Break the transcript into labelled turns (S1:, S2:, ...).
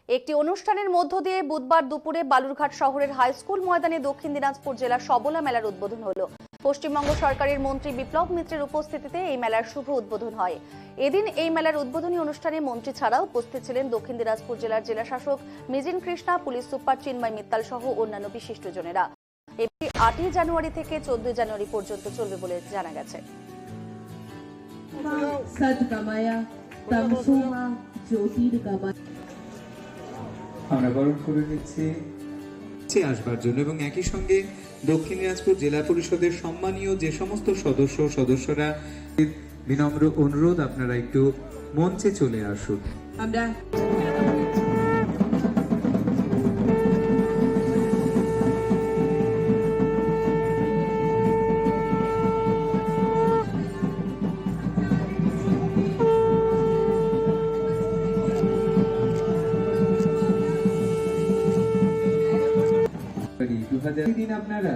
S1: একটি অনুষ্ঠানের মধ্য দিয়ে বুধবার দুপুরে বালুরঘাট শহরের হাই স্কুল ময়দানে দক্ষিণ দিনাজপুর জেলার সবলা মেলার উদ্বোধন হলো। পশ্চিমবঙ্গ সরকারের মন্ত্রী বিপ্লব মিত্রের উপস্থিতিতে এই মেলার শুভ উদ্বোধন হয়। এদিন এই মেলার উদ্বোধনী অনুষ্ঠানে মন্ত্রী ছাড়াও উপস্থিত ছিলেন দক্ষিণ দিনাজপুর জেলার জেলাশাসক মিজিন কৃষ্ণা, পুলিশ সুপার চিন্ময় মিত্তাল সহ অন্যান্য বিশিষ্টজনেরা। এটি 8 জানুয়ারি থেকে 14 জানুয়ারি পর্যন্ত চলবে বলে জানা গেছে।
S2: আমরা বরণ করে নিচ্ছি আসবার জন্য এবং একই সঙ্গে দক্ষিণ দিনাজপুর জেলা পরিষদের সম্মানীয় যে সমস্ত সদস্যরা বিনম্র অনুরোধ আপনারা একটু মঞ্চে চলে আসুন।
S3: আমরা
S2: দিন আপনারা